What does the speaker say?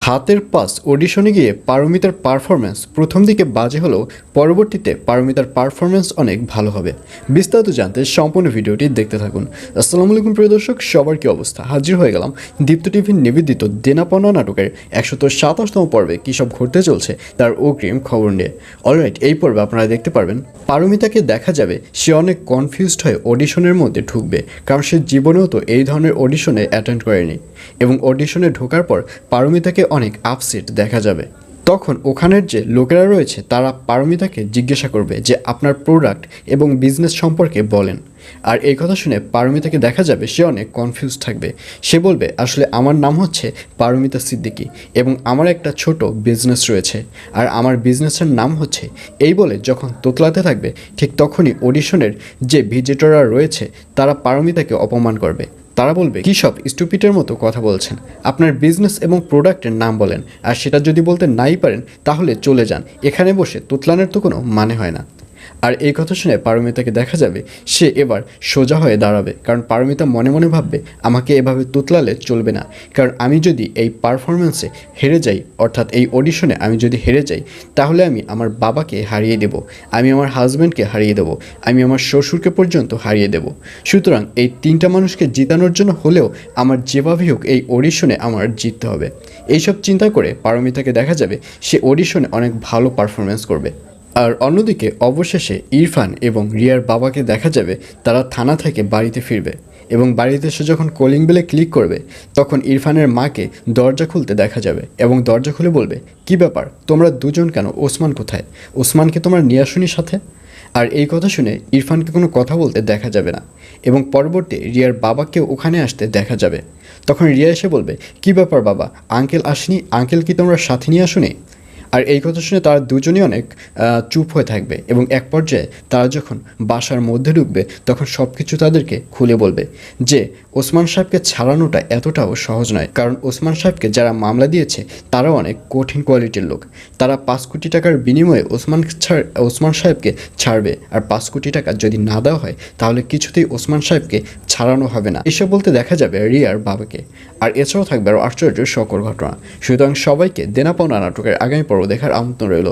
হাতের পাস অডিশনে গিয়ে পারমিতার পারফরম্যান্স প্রথম দিকে বাজে হলেও পরবর্তীতে পারমিতার পারফরম্যান্স অনেক ভালো হবে। বিস্তারিত জানতে সম্পূর্ণ ভিডিওটি দেখতে থাকুন। আসসালামু আলাইকুম প্রিয় দর্শক, সবার কি অবস্থা? হাজির হয়ে গেলাম দীপ্ত টিভির নিবেদিত দেনা পাওনা নাটকের 127তম পর্বে কী সব ঘটতে চলছে তার অগ্রিম খবর নিয়ে। অলরাইট, এই পর্বে আপনারা দেখতে পারবেন পারমিতাকে দেখা যাবে সে অনেক কনফিউজড হয়ে অডিশনের মধ্যে ঢুকবে, কারণ সে জীবনেও তো এই ধরনের অডিশনে অ্যাটেন্ড করেনি এবং অডিশনে ঢোকার পর পারমিতাকে অনেক আপসেট দেখা যাবে। তখন ওখানের যে লোকেরা রয়েছে তারা পারমিতাকে জিজ্ঞাসা করবে যে আপনার প্রোডাক্ট এবং বিজনেস সম্পর্কে বলেন। আর এই কথা শুনে পারমিতাকে দেখা যাবে সে অনেক কনফিউজ থাকবে। সে বলবে আসলে আমার নাম হচ্ছে পারমিতা সিদ্দিকী এবং আমার একটা ছোট বিজনেস রয়েছে আর আমার বিজনেসের নাম হচ্ছে এই বলে যখন তোতলাতে থাকবে ঠিক তখনই অডিশনের যে ভিজিটররা রয়েছে তারা পারমিতাকে অপমান করবে। তারা বলবে কী সব স্টুপিটের মতো কথা বলছেন, আপনার বিজনেস এবং প্রোডাক্টের নাম বলেন, আর সেটা যদি বলতে নাই পারেন তাহলে চলে যান, এখানে বসে তোতলানোর তো কোনো মানে হয় না। আর এই কথা শুনে পারমিতাকে দেখা যাবে সে এবার সোজা হয়ে দাঁড়াবে, কারণ পারমিতা মনে মনে ভাববে আমাকে এভাবে তোতলালে চলবে না, কারণ আমি যদি এই পারফরমেন্সে হেরে যাই, অর্থাৎ এই অডিশনে আমি যদি হেরে যাই তাহলে আমি আমার বাবাকে হারিয়ে দেব, আমি আমার হাজব্যান্ডকে হারিয়ে দেব, আমি আমার শ্বশুরকে পর্যন্ত হারিয়ে দেব। সুতরাং এই তিনটা মানুষকে জিতানোর জন্য হলেও আমার যেভাবেই হোক এই অডিশনে আমার জিততে হবে। এইসব চিন্তা করে পারমিতাকে দেখা যাবে সে অডিশনে অনেক ভালো পারফরমেন্স করবে। আর অন্যদিকে অবশেষে ইরফান এবং রিয়ার বাবাকে দেখা যাবে তারা থানা থেকে বাড়িতে ফিরবে এবং বাড়িতে এসে যখন কলিং বেলে ক্লিক করবে তখন ইরফানের মাকে দরজা খুলতে দেখা যাবে এবং দরজা খুলে বলবে কি ব্যাপার, তোমরা দুজন কেন? ওসমান কোথায়? ওসমানকে তোমরা নিয়ে আসুনি সাথে? আর এই কথা শুনে ইরফানকে কোনো কথা বলতে দেখা যাবে না এবং পরবর্তী রিয়ার বাবাকেও ওখানে আসতে দেখা যাবে। তখন রিয়া এসে বলবে কি ব্যাপার বাবা, আঙ্কেল আসেনি? আঙ্কেল কি তোমরা সাথে নিয়ে আসুনি? আর এই কথা শুনে তারা দুজনই অনেক চুপ হয়ে থাকবে এবং এক পর্যায়ে তারা যখন বাসার মধ্যে ঢুকবে তখন সব কিছু তাদেরকে খুলে বলবে যে ওসমান সাহেবকে ছাড়ানোটা এতটাও সহজ নয়, কারণ ওসমান সাহেবকে যারা মামলা দিয়েছে তারাও অনেক কঠিন কোয়ালিটির লোক। তারা 5 কোটি টাকার বিনিময়ে ওসমান সাহেবকে ছাড়বে, আর 5 কোটি টাকা যদি না দেওয়া হয় তাহলে কিছুতেই ওসমান সাহেবকে ছাড়ানো হবে না। এসব বলতে দেখা যাবে রিয়ার বাবাকে। আর এছাড়াও থাকবে আরও আশ্চর্য সকল ঘটনা। সুতরাং সবাইকে দেনা পাওনা নাটকের আগামী পর্ব দেখার আমন্ত্রণ রইল।